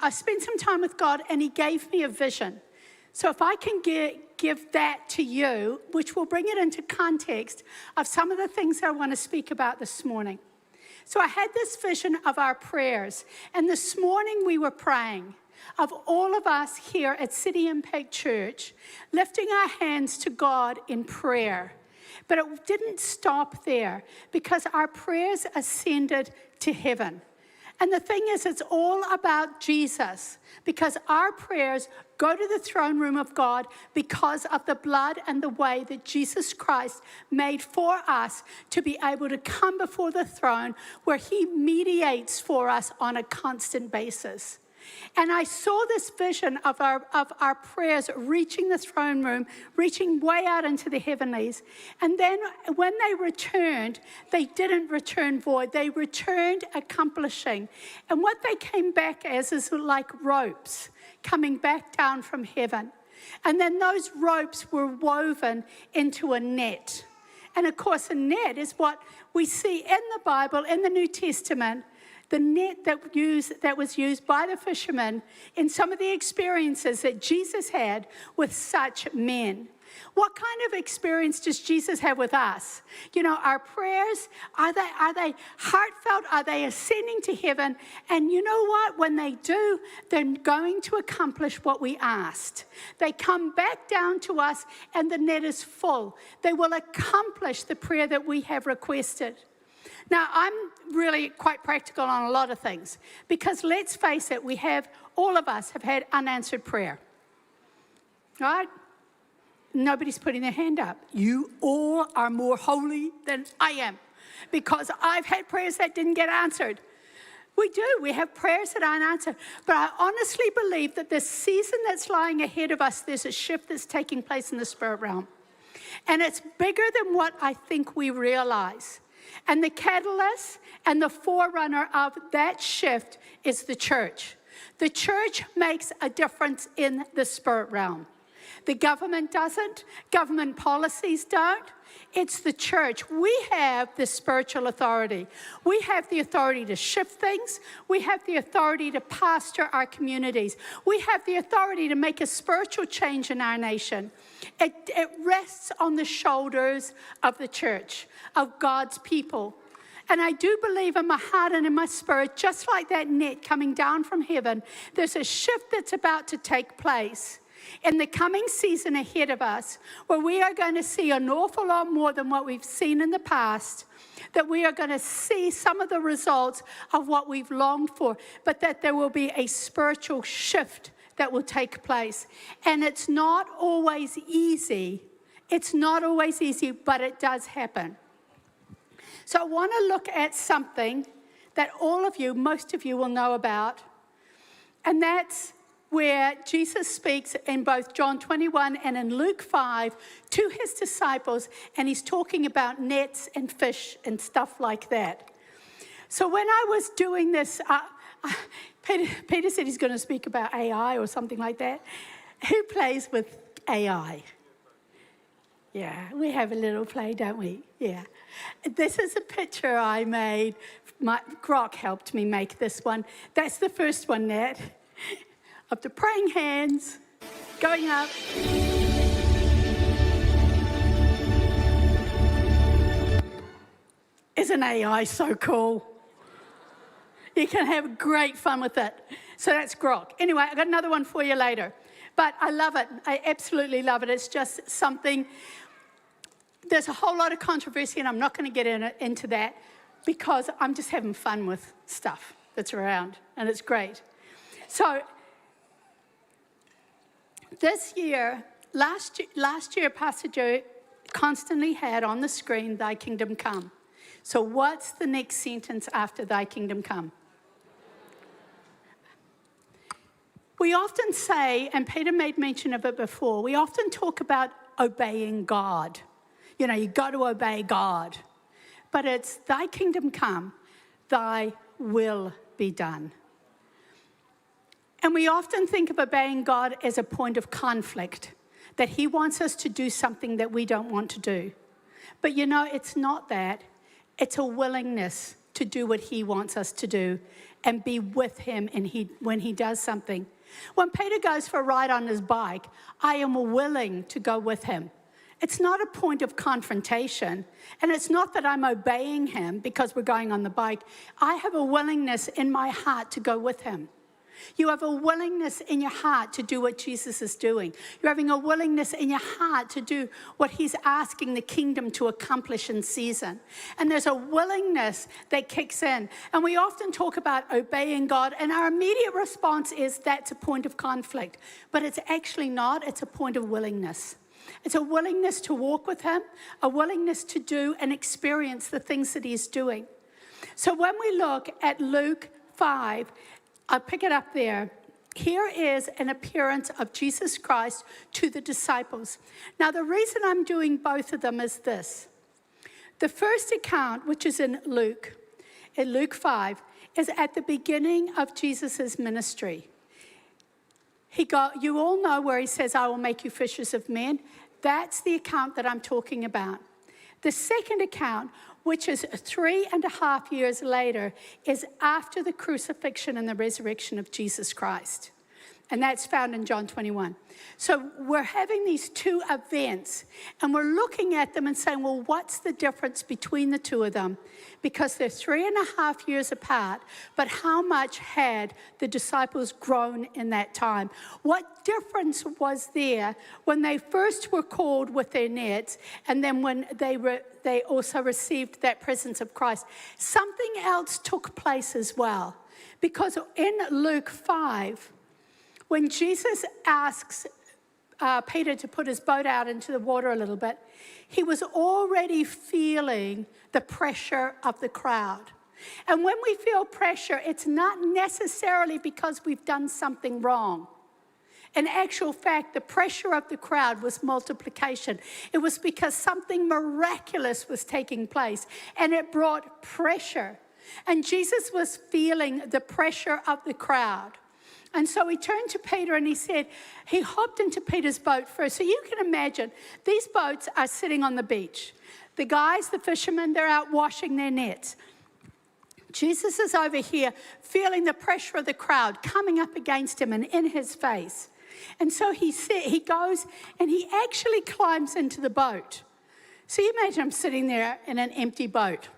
I spent some time with God, and he gave me a vision. So if I can give that to you, which will bring it into context of some of the things I want to speak about this morning. So I had this vision of our prayers, and this morning we were praying of all of us here at City Impact Church, lifting our hands to God in prayer. But it didn't stop there, because our prayers ascended to heaven. And the thing is, it's all about Jesus, because our prayers go to the throne room of God because of the blood and the way that Jesus Christ made for us to be able to come before the throne, where he mediates for us on a constant basis. And I saw this vision of our prayers reaching the throne room, reaching way out into the heavenlies. And then when they returned, they didn't return void. They returned accomplishing. And what they came back as is like ropes coming back down from heaven. And then those ropes were woven into a net. And of course, a net is what we see in the Bible, in the New Testament. The net that was used by the fishermen in some of the experiences that Jesus had with such men. What kind of experience does Jesus have with us? You know, our prayers, are they heartfelt? Are they ascending to heaven? And you know what? When they do, they're going to accomplish what we asked. They come back down to us, and the net is full. They will accomplish the prayer that we have requested. Now, I'm really quite practical on a lot of things, because let's face it, all of us have had unanswered prayer, right? Nobody's putting their hand up. You all are more holy than I am, because I've had prayers that didn't get answered. We do. We have prayers that aren't answered. But I honestly believe that this season that's lying ahead of us, there's a shift that's taking place in the spirit realm. And it's bigger than what I think we realize. And the catalyst and the forerunner of that shift is the church. The church makes a difference in the spirit realm. The government doesn't. Government policies don't. It's the church. We have the spiritual authority. We have the authority to shift things. We have the authority to pastor our communities. We have the authority to make a spiritual change in our nation. It rests on the shoulders of the church, of God's people. And I do believe in my heart and in my spirit, just like that net coming down from heaven, there's a shift that's about to take place in the coming season ahead of us, where we are going to see an awful lot more than what we've seen in the past, that we are going to see some of the results of what we've longed for, but that there will be a spiritual shift that will take place. And it's not always easy. It's not always easy, but it does happen. So I want to look at something that all of you, most of you will know about, and that's where Jesus speaks in both John 21 and in Luke 5 to his disciples, and he's talking about nets and fish and stuff like that. So when I was doing this, Peter said he's going to speak about AI or something like that. Who plays with AI? Yeah, we have a little play, don't we? Yeah. This is a picture I made. Grok helped me make this one. That's the first one, Nat. Of the praying hands going up. Isn't AI so cool? You can have great fun with it. So that's Grok. Anyway, I've got another one for you later. But I love it. I absolutely love it. It's just something. There's a whole lot of controversy, and I'm not going to get into that, because I'm just having fun with stuff that's around, and it's great. So this year, last year, Pastor Joe constantly had on the screen, "Thy kingdom come." So what's the next sentence after "Thy kingdom come"? We often say, and Peter made mention of it before, we often talk about obeying God. You know, you've got to obey God. But it's "Thy kingdom come, thy will be done." And we often think of obeying God as a point of conflict, that he wants us to do something that we don't want to do. But you know, it's not that. It's a willingness to do what he wants us to do and be with him when he does something. When Peter goes for a ride on his bike, I am willing to go with him. It's not a point of confrontation, and it's not that I'm obeying him because we're going on the bike. I have a willingness in my heart to go with him. You have a willingness in your heart to do what Jesus is doing. You're having a willingness in your heart to do what he's asking the kingdom to accomplish in season. And there's a willingness that kicks in. And we often talk about obeying God, and our immediate response is that's a point of conflict. But it's actually not. It's a point of willingness. It's a willingness to walk with him, a willingness to do and experience the things that he's doing. So when we look at Luke 5, I'll pick it up there. Here is an appearance of Jesus Christ to the disciples. Now, the reason I'm doing both of them is this. The first account, which is in Luke 5, is at the beginning of Jesus' ministry. You all know where he says, I will make you fishers of men. That's the account that I'm talking about. The second account, which is 3.5 years later, is after the crucifixion and the resurrection of Jesus Christ. And that's found in John 21. So we're having these two events, and we're looking at them and saying, well, what's the difference between the two of them? Because they're 3.5 years apart, but how much had the disciples grown in that time? What difference was there when they first were called with their nets, and then when they also received that presence of Christ? Something else took place as well. Because in Luke 5, when Jesus asks Peter to put his boat out into the water a little bit, he was already feeling the pressure of the crowd. And when we feel pressure, it's not necessarily because we've done something wrong. In actual fact, the pressure of the crowd was multiplication. It was because something miraculous was taking place, and it brought pressure. And Jesus was feeling the pressure of the crowd. And so he turned to Peter and he hopped into Peter's boat first. So you can imagine, these boats are sitting on the beach. The guys, the fishermen, they're out washing their nets. Jesus is over here feeling the pressure of the crowd coming up against him and in his face. And so he goes and he actually climbs into the boat. So you imagine him sitting there in an empty boat.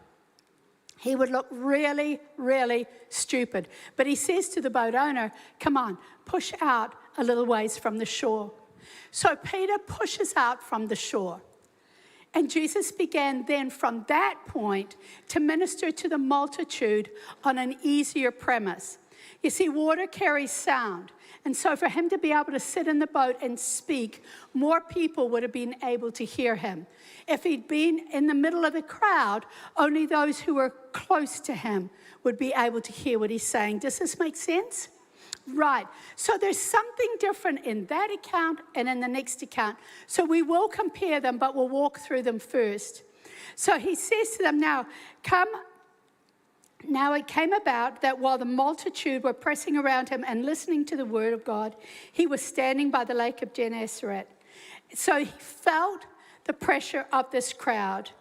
He would look really, really stupid. But he says to the boat owner, come on, push out a little ways from the shore. So Peter pushes out from the shore. And Jesus began then from that point to minister to the multitude on an easier premise. You see, water carries sound. And so for him to be able to sit in the boat and speak, more people would have been able to hear him. If he'd been in the middle of the crowd, only those who were close to him would be able to hear what he's saying. Does this make sense? Right. So there's something different in that account and in the next account. So we will compare them, but we'll walk through them first. So he says to them, now, come. Now it came about that while the multitude were pressing around him and listening to the word of God, he was standing by the lake of Gennesaret. So he felt the pressure of this crowd.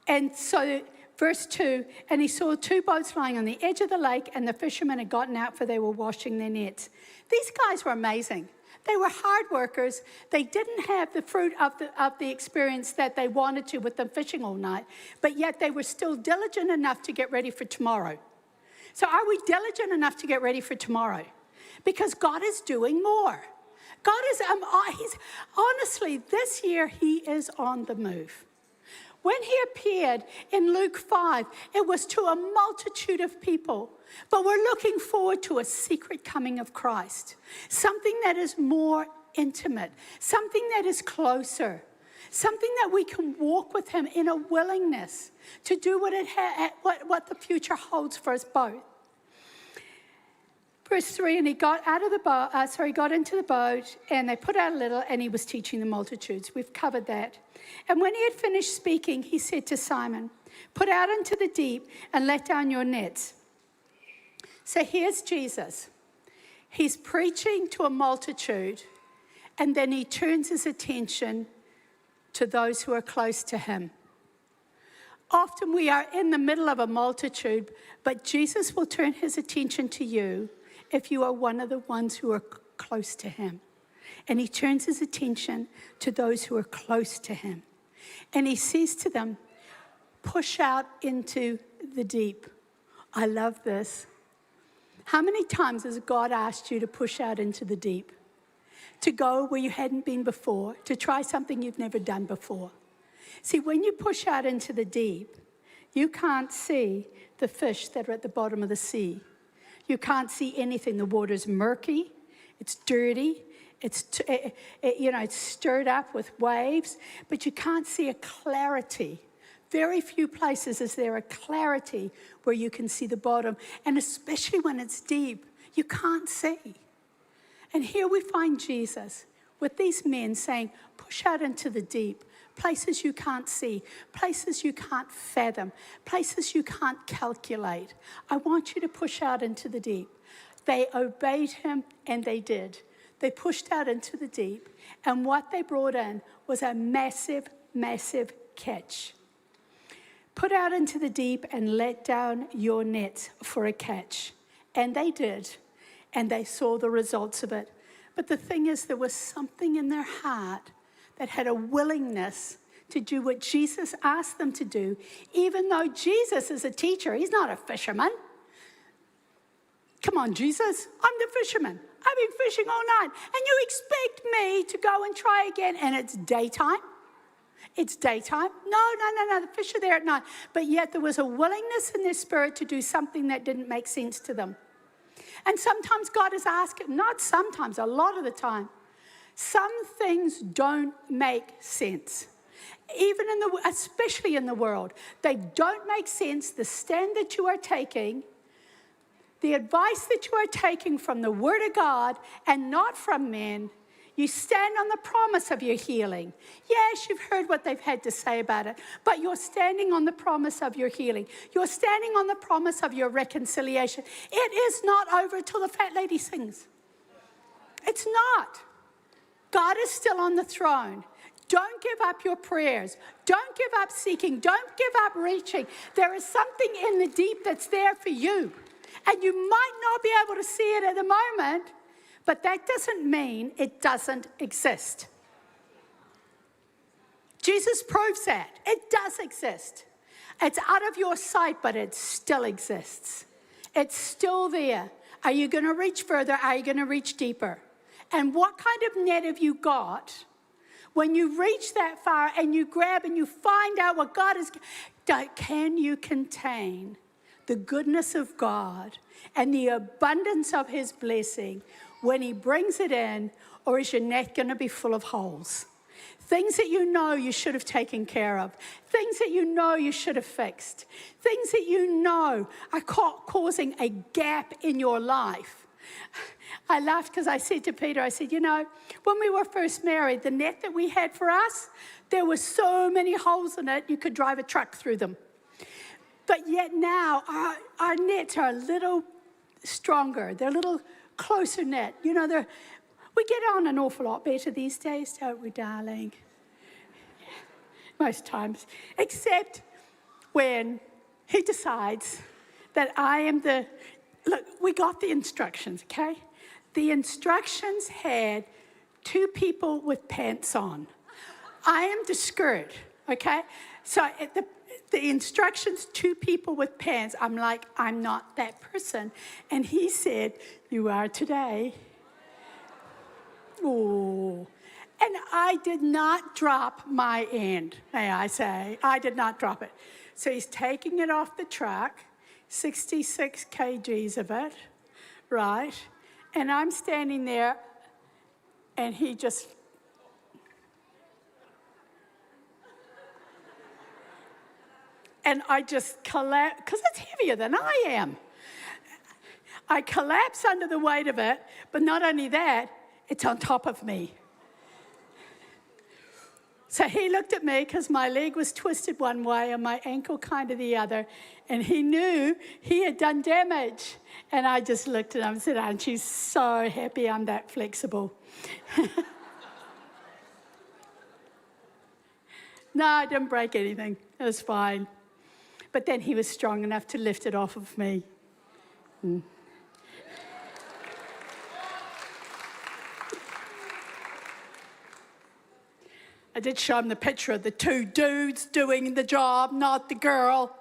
And so, verse 2, and he saw two boats lying on the edge of the lake, and the fishermen had gotten out, for they were washing their nets. These guys were amazing. They were hard workers. They didn't have the fruit of the experience that they wanted to with them fishing all night, but yet they were still diligent enough to get ready for tomorrow. So are we diligent enough to get ready for tomorrow? Because God is doing more. God is, he's honestly, this year he is on the move. When he appeared in Luke 5, it was to a multitude of people. But we're looking forward to a secret coming of Christ. Something that is more intimate. Something that is closer. Something that we can walk with him in a willingness to do what the future holds for us both. Verse 3, and he got out of the boat, got into the boat, and they put out a little, and he was teaching the multitudes. We've covered that. And when he had finished speaking, he said to Simon, put out into the deep and let down your nets. So here's Jesus. He's preaching to a multitude, and then he turns his attention to those who are close to him. Often we are in the middle of a multitude, but Jesus will turn his attention to you if you are one of the ones who are close to him. And he turns his attention to those who are close to him. And he says to them, push out into the deep. I love this. How many times has God asked you to push out into the deep? To go where you hadn't been before, to try something you've never done before. See, when you push out into the deep, you can't see the fish that are at the bottom of the sea. You can't see anything. The water's murky, it's dirty, it's stirred up with waves, but you can't see a clarity. Very few places is there a clarity where you can see the bottom, and especially when it's deep, you can't see. And here we find Jesus with these men saying, push out into the deep, places you can't see, places you can't fathom, places you can't calculate. I want you to push out into the deep. They obeyed him, and they did. They pushed out into the deep, and what they brought in was a massive, massive catch. Put out into the deep and let down your nets for a catch. And they did, and they saw the results of it. But the thing is, there was something in their heart that had a willingness to do what Jesus asked them to do, even though Jesus is a teacher. He's not a fisherman. Come on, Jesus, I'm the fisherman. I've been fishing all night, and you expect me to go and try again, and it's daytime? It's daytime? No, the fish are there at night. But yet there was a willingness in their spirit to do something that didn't make sense to them. And sometimes God is asking, not sometimes, a lot of the time, some things don't make sense. Even especially in the world, they don't make sense. The stand that you are taking, the advice that you are taking from the Word of God and not from men, you stand on the promise of your healing. Yes, you've heard what they've had to say about it, but you're standing on the promise of your healing. You're standing on the promise of your reconciliation. It is not over till the fat lady sings. It's not. God is still on the throne. Don't give up your prayers. Don't give up seeking. Don't give up reaching. There is something in the deep that's there for you, and you might not be able to see it at the moment, but that doesn't mean it doesn't exist. Jesus proves that. It does exist. It's out of your sight, but it still exists. It's still there. Are you going to reach further? Are you going to reach deeper? And what kind of net have you got when you reach that far and you grab and you find out what God is? Can you contain the goodness of God and the abundance of his blessing when he brings it in, or is your net going to be full of holes? Things that you know you should have taken care of. Things that you know you should have fixed. Things that you know are causing a gap in your life. I laughed because I said to Peter, I said, when we were first married, the net that we had for us, there were so many holes in it, you could drive a truck through them. But yet now, our nets are a little stronger. They're a little closer net. We get on an awful lot better these days, don't we, darling? Most times. Except when he decides that I am look, we got the instructions, okay? The instructions had 2 people with pants on. I am the skirt, okay? So the instructions, 2 people with pants. I'm like, I'm not that person. And he said, you are today. Oh. And I did not drop my end, may I say. I did not drop it. So he's taking it off the truck, 66 kgs of it, right? And I'm standing there, and he just... And I just collapse, because it's heavier than I am. I collapse under the weight of it, but not only that, it's on top of me. So he looked at me because my leg was twisted one way and my ankle kind of the other, and he knew he had done damage. And I just looked at him and said, aren't you so happy I'm that flexible? No, I didn't break anything. It was fine. But then he was strong enough to lift it off of me. I did show him the picture of the two dudes doing the job, not the girl.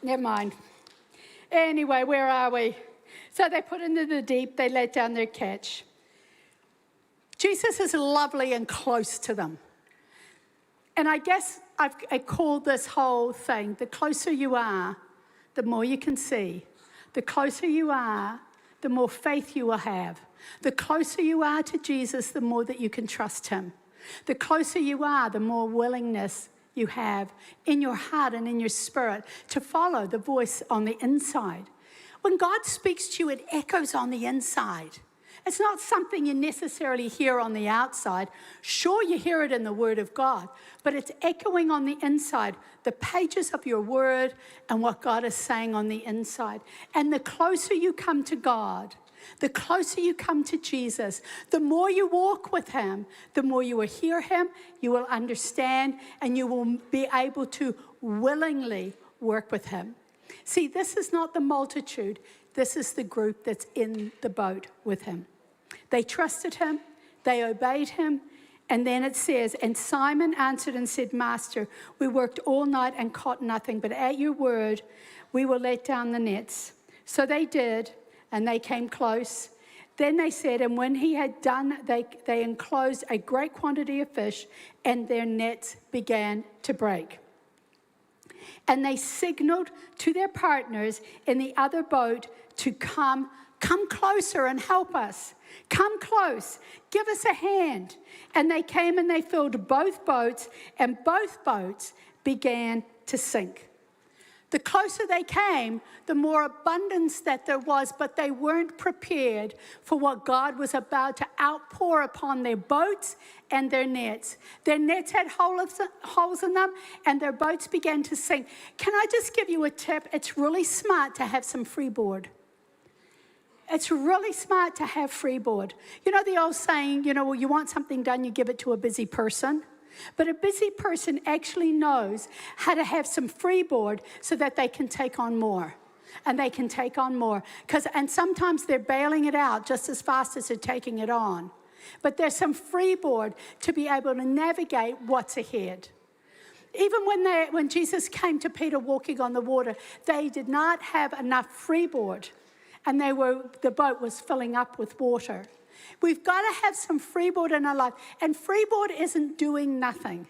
Never mind. Anyway, where are we? So they put into the deep, they let down their catch. Jesus is lovely and close to them. And I guess I called this whole thing, the closer you are, the more you can see. The closer you are, the more faith you will have. The closer you are to Jesus, the more that you can trust him. The closer you are, the more willingness you have in your heart and in your spirit to follow the voice on the inside. When God speaks to you, it echoes on the inside. It's not something you necessarily hear on the outside. Sure, you hear it in the Word of God, but it's echoing on the inside, the pages of your Word and what God is saying on the inside. And the closer you come to God, the closer you come to Jesus, the more you walk with him, the more you will hear him, you will understand, and you will be able to willingly work with him. See, this is not the multitude. This is the group that's in the boat with him. They trusted him, they obeyed him, and then it says, and Simon answered and said, Master, we worked all night and caught nothing, but at your word we will let down the nets. So they did, and they came close. Then they said, and when he had done, they enclosed a great quantity of fish, and their nets began to break. And they signaled to their partners in the other boat to come closer and help us. Come close, give us a hand. And they came and they filled both boats, and both boats began to sink. The closer they came, the more abundance that there was, but they weren't prepared for what God was about to outpour upon their boats and their nets. Their nets had holes in them, and their boats began to sink. Can I just give you a tip? It's really smart to have some freeboard. It's really smart to have freeboard. You know the old saying, well, you want something done, you give it to a busy person. But a busy person actually knows how to have some freeboard so that they can take on more. And they can take on more. And sometimes they're bailing it out just as fast as they're taking it on. But there's some freeboard to be able to navigate what's ahead. Even when Jesus came to Peter walking on the water, they did not have enough freeboard. And the boat was filling up with water. We've got to have some freeboard in our life. And freeboard isn't doing nothing.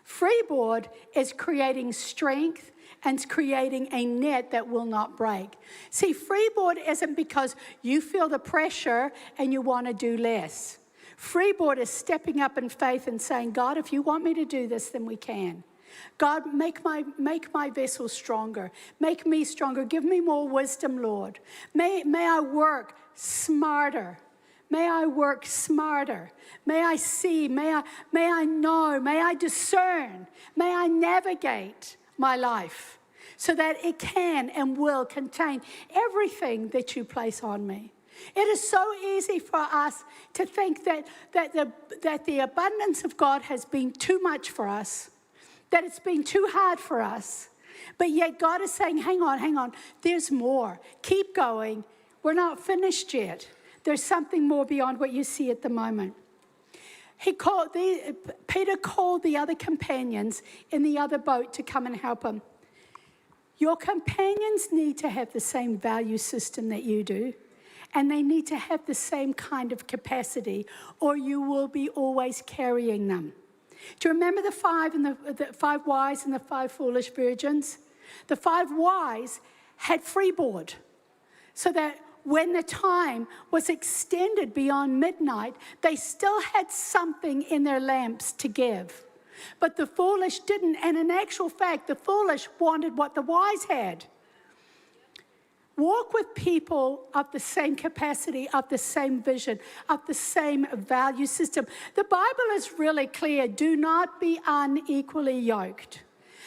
Freeboard is creating strength and creating a net that will not break. See, freeboard isn't because you feel the pressure and you want to do less. Freeboard is stepping up in faith and saying, God, if you want me to do this, then we can. God, make my vessel stronger. Make me stronger. Give me more wisdom, Lord. May I work smarter. May I work smarter. May I see. May I know. May I discern. May I navigate my life so that it can and will contain everything that you place on me. It is so easy for us to think that the abundance of God has been too much for us, that it's been too hard for us. But yet God is saying, hang on, there's more. Keep going. We're not finished yet. There's something more beyond what you see at the moment. Peter called the other companions in the other boat to come and help him. Your companions need to have the same value system that you do, and they need to have the same kind of capacity, or you will be always carrying them. Do you remember the five wise and the 5 foolish virgins? The 5 wise had freeboard, so that when the time was extended beyond midnight, they still had something in their lamps to give. But the foolish didn't, and in actual fact, the foolish wanted what the wise had. Walk with people of the same capacity, of the same vision, of the same value system. The Bible is really clear. Do not be unequally yoked.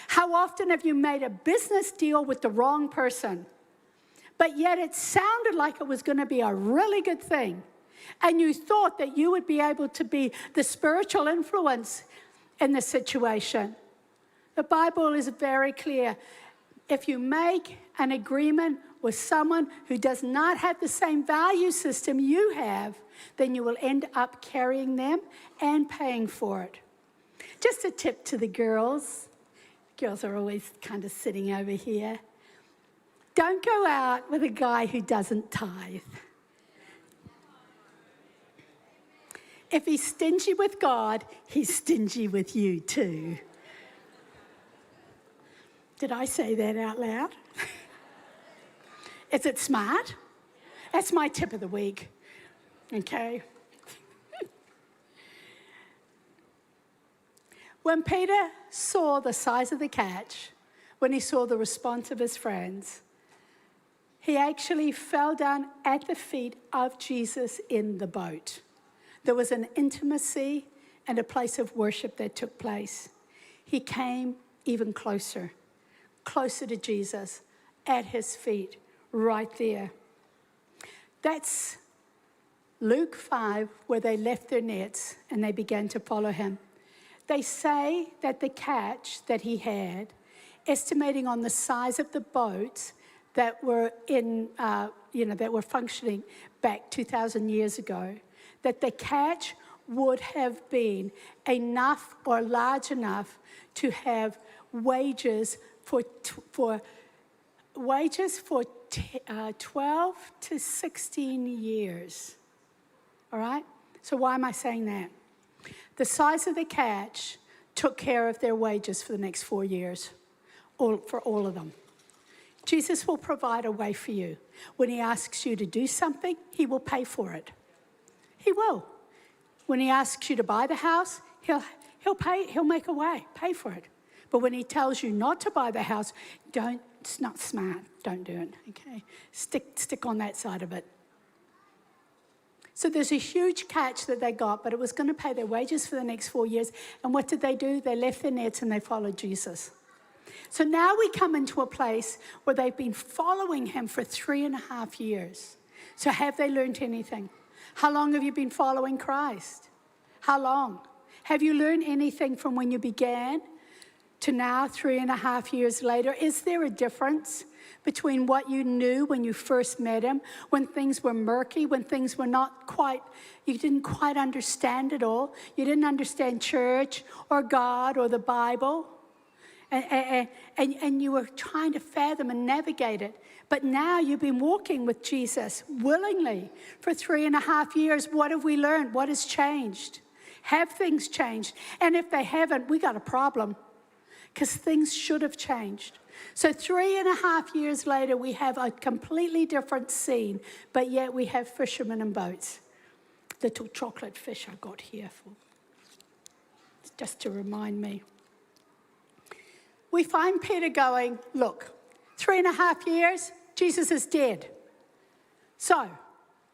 How often have you made a business deal with the wrong person? But yet it sounded like it was going to be a really good thing. And you thought that you would be able to be the spiritual influence in the situation. The Bible is very clear. If you make an agreement with someone who does not have the same value system you have, then you will end up carrying them and paying for it. Just a tip to the girls. Girls are always kind of sitting over here. Don't go out with a guy who doesn't tithe. If he's stingy with God, he's stingy with you too. Did I say that out loud? Is it smart? That's my tip of the week. Okay. When Peter saw the size of the catch, when he saw the response of his friends, he actually fell down at the feet of Jesus in the boat. There was an intimacy and a place of worship that took place. He came even closer to Jesus, at his feet, right there. That's Luke 5, where they left their nets and they began to follow him. They say that the catch that he had, estimating on the size of the boats that were that were functioning back 2,000 years ago, that the catch would have been enough or large enough to have wages for 12 to 16 years. All right? So why am I saying that? The size of the catch took care of their wages for the next 4 years, for all of them. Jesus will provide a way for you. When he asks you to do something, he will pay for it. He will. When he asks you to buy the house, he'll make a way, pay for it. But when he tells you not to buy the house, it's not smart. Don't do it, okay? Stick on that side of it. So there's a huge catch that they got, but it was going to pay their wages for the next 4 years. And what did? They left their nets and they followed Jesus. So now we come into a place where they've been following him for 3.5 years. So have they learned anything? How long have you been following Christ? How long? Have you learned anything from when you began to now, 3.5 years later? Is there a difference between what you knew when you first met him, when things were murky, when things were not quite, you didn't quite understand it all? You didn't understand church or God or the Bible, and you were trying to fathom and navigate it. But now you've been walking with Jesus willingly for 3.5 years. What have we learned? What has changed? Have things changed? And if they haven't, we got a problem, because things should have changed. So 3.5 years later, we have a completely different scene, but yet we have fishermen and boats. Little chocolate fish I got here for, just to remind me. We find Peter going, look, 3.5 years, Jesus is dead. So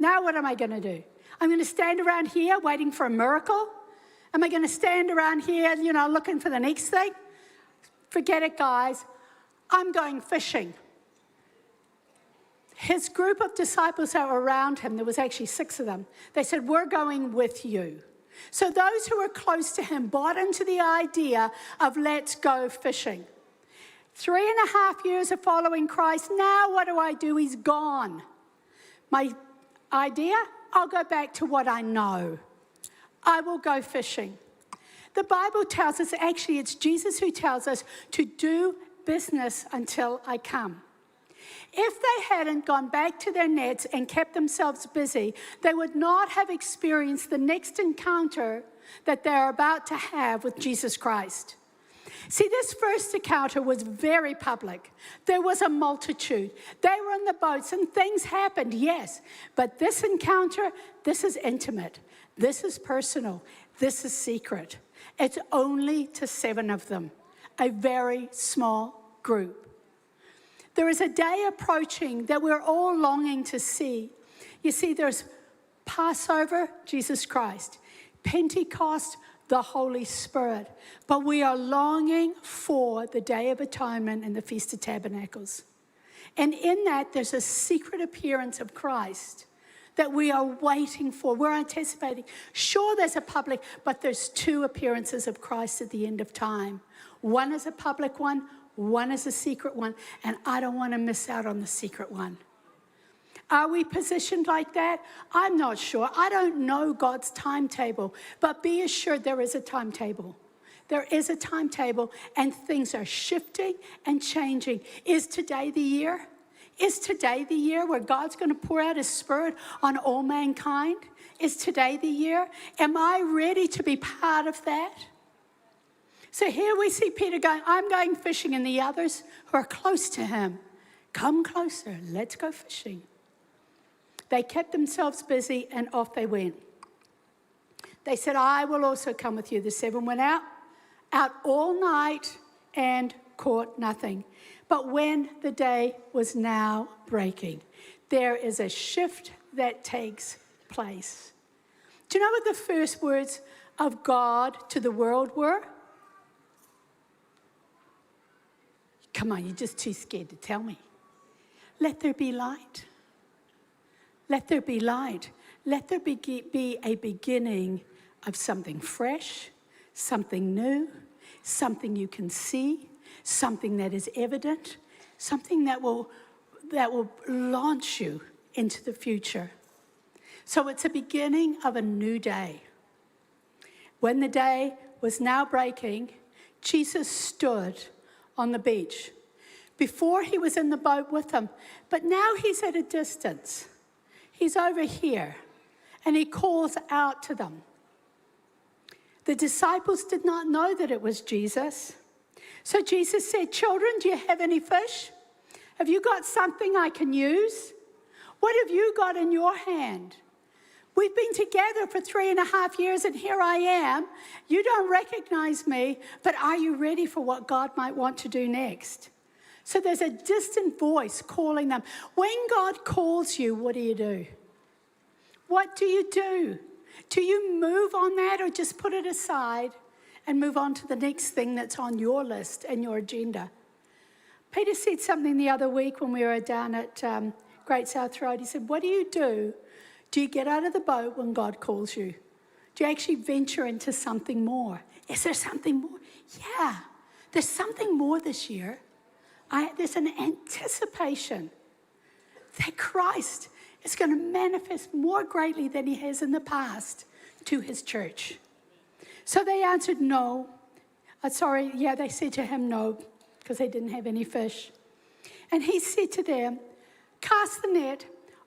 now what am I going to do? I'm going to stand around here waiting for a miracle? Am I going to stand around here, looking for the next thing? Forget it, guys. I'm going fishing. His group of disciples that were around him, there was actually 6 of them, they said, we're going with you. So those who were close to him bought into the idea of let's go fishing. 3.5 years of following Christ. Now what do? He's gone. My idea? I'll go back to what I know. I will go fishing. The Bible tells us, actually it's Jesus who tells us to do business until I come. If they hadn't gone back to their nets and kept themselves busy, they would not have experienced the next encounter that they're about to have with Jesus Christ. See, this first encounter was very public. There was a multitude. They were in the boats and things happened, yes. But this encounter, this is intimate. This is personal. This is secret. It's only to 7 of them, a very small group. There is a day approaching that we're all longing to see. You see, there's Passover, Jesus Christ. Pentecost, the Holy Spirit. But we are longing for the Day of Atonement and the Feast of Tabernacles. And in that, there's a secret appearance of Christ that we are waiting for. We're anticipating. Sure, there's a public, but there's two appearances of Christ at the end of time. One is a public one is a secret one, and I don't want to miss out on the secret one. Are we positioned like that? I'm not sure. I don't know God's timetable, but be assured there is a timetable. There is a timetable, and things are shifting and changing. Is today the year? Is today the year where God's going to pour out his Spirit on all mankind? Is today the year? Am I ready to be part of that? So here we see Peter going, I'm going fishing, and the others who are close to him, come closer, let's go fishing. They kept themselves busy, and off they went. They said, I will also come with you. The 7 went out all night and caught nothing. But when the day was now breaking, there is a shift that takes place. Do you know what the first words of God to the world were? Come on, you're just too scared to tell me. Let there be light. Let there be light. Let there be a beginning of something fresh, something new, something you can see, something that is evident, something that will launch you into the future. So it's a beginning of a new day. When the day was now breaking, Jesus stood on the beach. Before he was in the boat with them, but now he's at a distance. He's over here, and he calls out to them. The disciples did not know that it was Jesus. So Jesus said, children, do you have any fish? Have you got something I can use? What have you got in your hand? We've been together for 3.5 years, and here I am. You don't recognize me, but are you ready for what God might want to do next? So there's a distant voice calling them. When God calls you, what do? What do you do? Do you move on that, or just put it aside and move on to the next thing that's on your list and your agenda? Peter said something the other week when we were down at Great South Road. He said, what do you do? Do you get out of the boat when God calls you? Do you actually venture into something more? Is there something more? Yeah, there's something more this year. There's an anticipation that Christ is going to manifest more greatly than he has in the past to his church. So they answered no. They said to him no, because they didn't have any fish. And he said to them, cast the net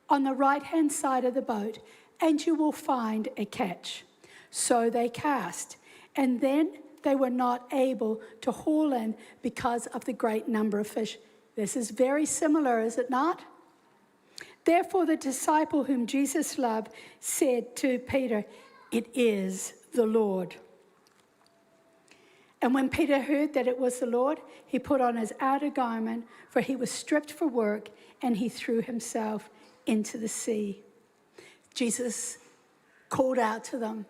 on the right-hand side of the boat, and you will find a catch. So they cast, and then they were not able to haul in because of the great number of fish. This is very similar, is it not? Therefore, the disciple whom Jesus loved said to Peter, it is the Lord. And when Peter heard that it was the Lord, he put on his outer garment, for he was stripped for work, and he threw himself into the sea. Jesus called out to them.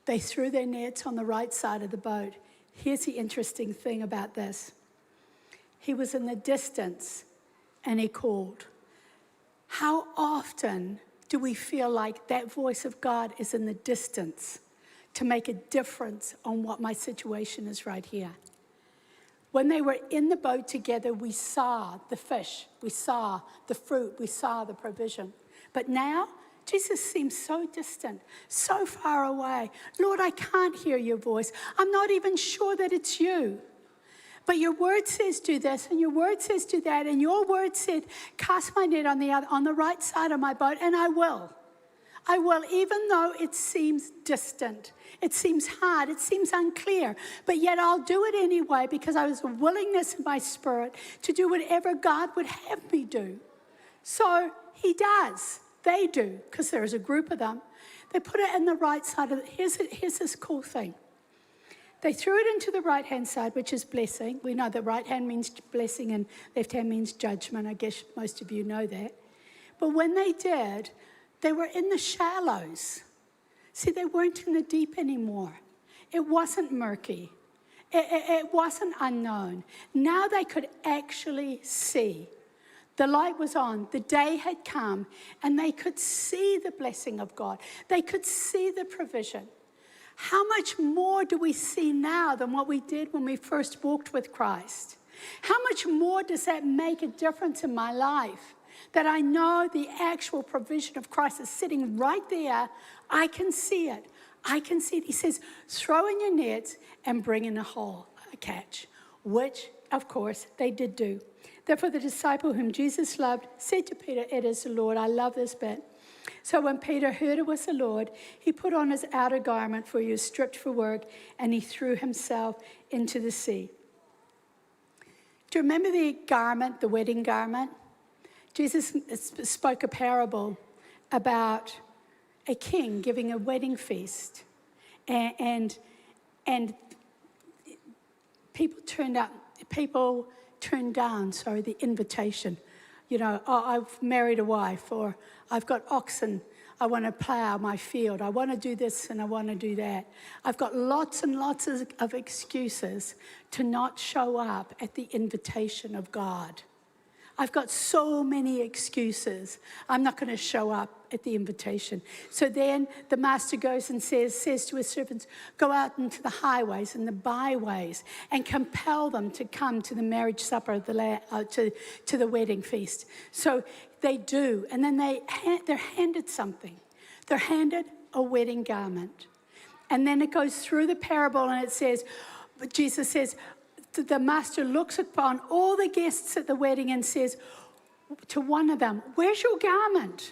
They threw their nets on the right side of the boat. Here's the interesting thing about this. He was in the distance, and he called. How often do we feel like that voice of God is in the distance to make a difference on what my situation is right here? When they were in the boat together, we saw the fish, we saw the fruit, we saw the provision. But now, Jesus seems so distant, so far away. Lord, I can't hear your voice. I'm not even sure that it's you. But your word says do this, and your word says do that, and your word said cast my net on the right side of my boat, and I will. I will, even though it seems distant. It seems hard. It seems unclear. But yet I'll do it anyway, because I was a willingness in my spirit to do whatever God would have me do. So he does. They do, because there's a group of them. They put it in the right side of it. Here's this cool thing. They threw it into the right-hand side, which is blessing. We know that right hand means blessing and left hand means judgment. I guess most of you know that. But when they did, they were in the shallows. See, they weren't in the deep anymore. It wasn't murky. It wasn't unknown. Now they could actually see The light was on. The day had come, and they could see the blessing of God. They could see the provision. How much more do we see now than what we did when we first walked with Christ? How much more does that make a difference in my life? That I know the actual provision of Christ is sitting right there. I can see it. I can see it. He says, throw in your nets and bring in a catch, which, of course, they did do. Therefore, the disciple whom Jesus loved said to Peter, it is the Lord. I love this bit. So when Peter heard it was the Lord, he put on his outer garment, for he was stripped for work, and he threw himself into the sea. Do you remember the garment, the wedding garment? Jesus spoke a parable about a king giving a wedding feast, and people turned down the invitation. You know, oh, I've married a wife, or I've got oxen, I want to plow my field, I want to do this and I want to do that. I've got lots and lots of excuses to not show up at the invitation of God. I've got so many excuses. I'm not going to show up at the invitation. So then the master goes and says to his servants, go out into the highways and the byways and compel them to come to the marriage supper of to the wedding feast. So they do, and then they're handed something. They're handed a wedding garment. And then it goes through the parable and it says, Jesus says, the master looks upon all the guests at the wedding and says to one of them, where's your garment?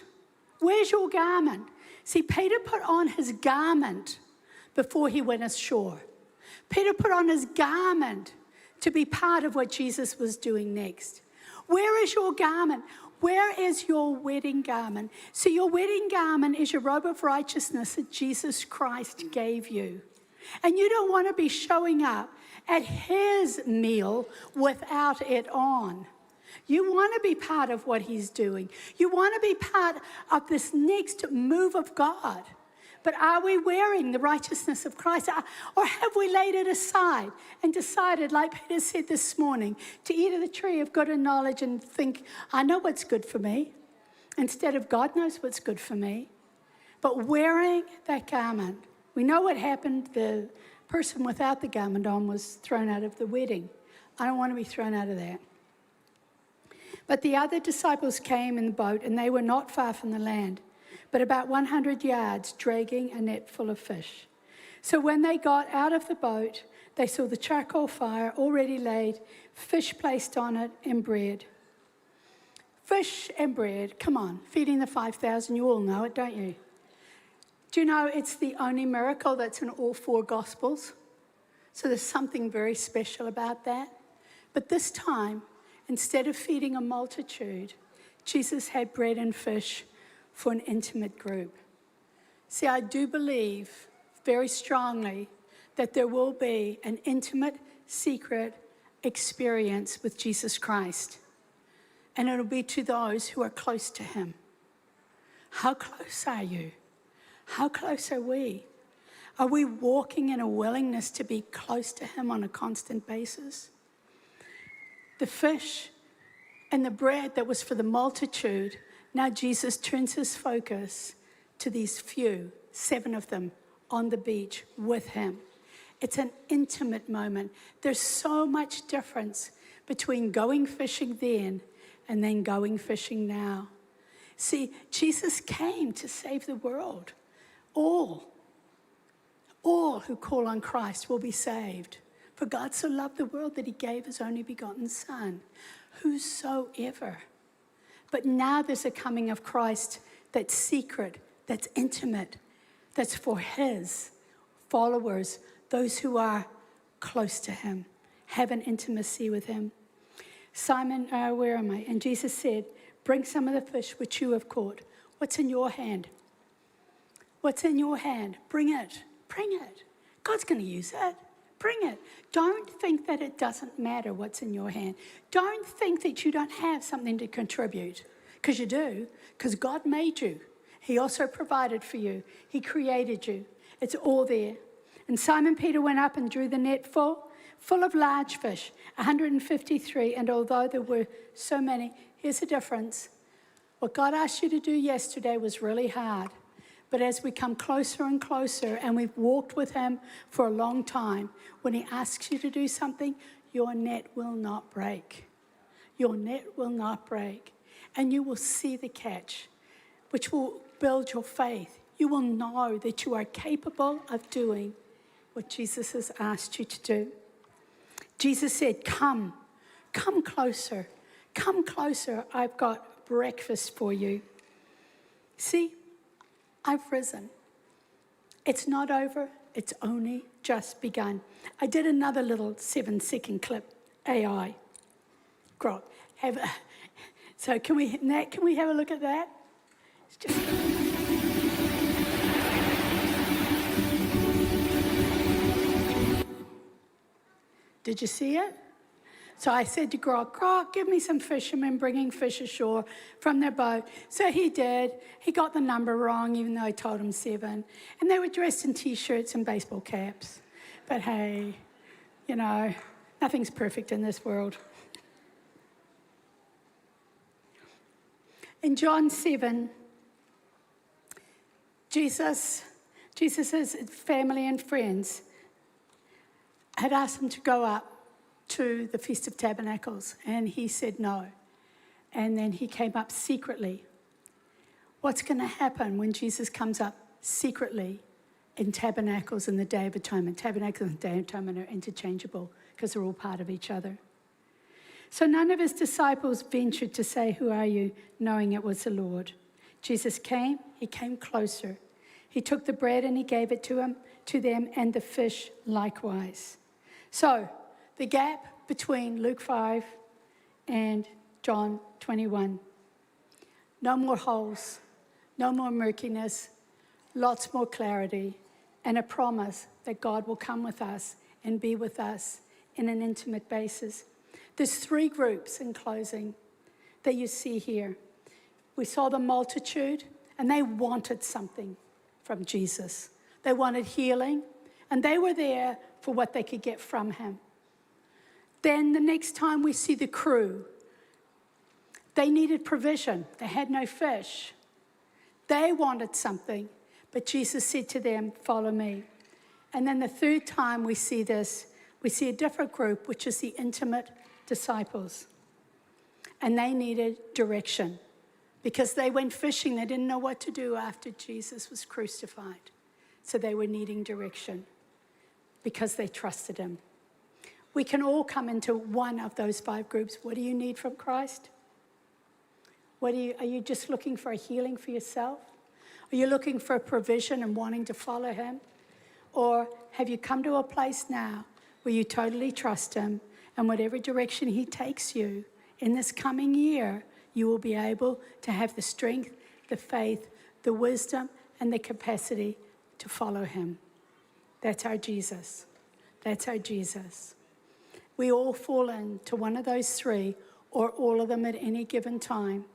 Where's your garment? See, Peter put on his garment before he went ashore. Peter put on his garment to be part of what Jesus was doing next. Where is your garment? Where is your wedding garment? So your wedding garment is your robe of righteousness that Jesus Christ gave you. And you don't want to be showing up at his meal without it on. You want to be part of what he's doing. You want to be part of this next move of God. But are we wearing the righteousness of Christ? Or have we laid it aside and decided, like Peter said this morning, to eat of the tree of good and knowledge and think, I know what's good for me, instead of God knows what's good for me? But wearing that garment, we know what happened. The person without the garment on was thrown out of the wedding. I don't want to be thrown out of that. But the other disciples came in the boat, and they were not far from the land, but about 100 yards, dragging a net full of fish. So when they got out of the boat, they saw the charcoal fire already laid, fish placed on it, and bread. Fish and bread, come on, feeding the 5,000, you all know it, don't you? Do you know it's the only miracle that's in all four Gospels? So there's something very special about that. But this time, instead of feeding a multitude, Jesus had bread and fish for an intimate group. See, I do believe very strongly that there will be an intimate, secret experience with Jesus Christ. And it'll be to those who are close to him. How close are you? How close are we? Are we walking in a willingness to be close to him on a constant basis? The fish and the bread that was for the multitude, now Jesus turns his focus to these few, 7 of them, on the beach with him. It's an intimate moment. There's so much difference between going fishing then and then going fishing now. See, Jesus came to save the world. All who call on Christ will be saved. For God so loved the world that he gave his only begotten Son. Whosoever. But now there's a coming of Christ that's secret, that's intimate, that's for his followers, those who are close to him, have an intimacy with him. Simon, where am I? And Jesus said, bring some of the fish which you have caught. What's in your hand? What's in your hand? Bring it. Bring it. God's going to use it. Bring it. Don't think that it doesn't matter what's in your hand. Don't think that you don't have something to contribute, because you do, because God made you. He also provided for you. He created you. It's all there. And Simon Peter went up and drew the net full of large fish, 153, and although there were so many, Here's the difference. What God asked you to do yesterday was really hard. But as we come closer and closer, and we've walked with him for a long time, when he asks you to do something, your net will not break. Your net will not break. And you will see the catch, which will build your faith. You will know that you are capable of doing what Jesus has asked you to do. Jesus said, come closer. Come closer. I've got breakfast for you. See, I've risen. It's not over. It's only just begun. I did another little 7-second clip, AI. Grok. So can we have a look at that? It's just... Did you see it? So I said to Grok, give me some fishermen bringing fish ashore from their boat. So he did. He got the number wrong, even though I told him 7. And they were dressed in T-shirts and baseball caps. But hey, you know, nothing's perfect in this world. In John 7, Jesus' family and friends had asked him to go up to the Feast of Tabernacles, and he said no. And then he came up secretly. What's going to happen when Jesus comes up secretly in Tabernacles in the Day of Atonement? Tabernacles and the Day of Atonement are interchangeable because they're all part of each other. So none of his disciples ventured to say, "Who are you?" knowing it was the Lord. Jesus came, he came closer. He took the bread and he gave it to them, and the fish likewise. So, the gap between Luke 5 and John 21. No more holes, no more murkiness, lots more clarity, and a promise that God will come with us and be with us in an intimate basis. There's 3 groups in closing that you see here. We saw the multitude, and they wanted something from Jesus. They wanted healing, and they were there for what they could get from him. Then the next time we see the crew, they needed provision. They had no fish. They wanted something, but Jesus said to them, "Follow me." And then the third time we see this, we see a different group, which is the intimate disciples. And they needed direction because they went fishing. They didn't know what to do after Jesus was crucified. So they were needing direction because they trusted him. We can all come into one of those 5 groups. What do you need from Christ? Are you just looking for a healing for yourself? Are you looking for a provision and wanting to follow him? Or have you come to a place now where you totally trust him, and whatever direction he takes you in this coming year, you will be able to have the strength, the faith, the wisdom, and the capacity to follow him? That's our Jesus. That's our Jesus. We all fall into one of those 3 or all of them at any given time.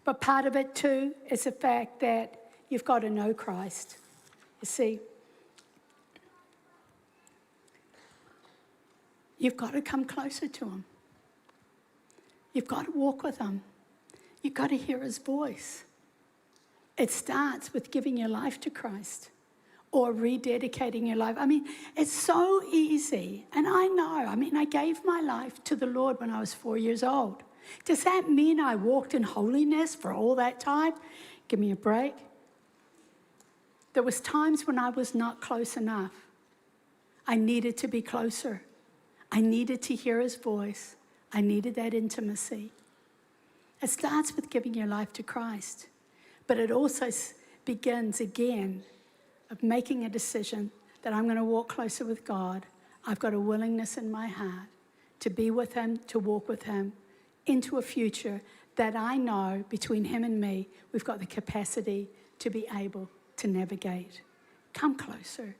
But part of it too is the fact that you've got to know Christ. You see, you've got to come closer to him. You've got to walk with him. You've got to hear his voice. It starts with giving your life to Christ or rededicating your life. I mean, it's so easy. And I know, I gave my life to the Lord when I was 4 years old. Does that mean I walked in holiness for all that time? Give me a break. There was times when I was not close enough. I needed to be closer. I needed to hear his voice. I needed that intimacy. It starts with giving your life to Christ. But it also begins again of making a decision that I'm going to walk closer with God. I've got a willingness in my heart to be with him, to walk with him into a future that I know between him and me, we've got the capacity to be able to navigate. Come closer.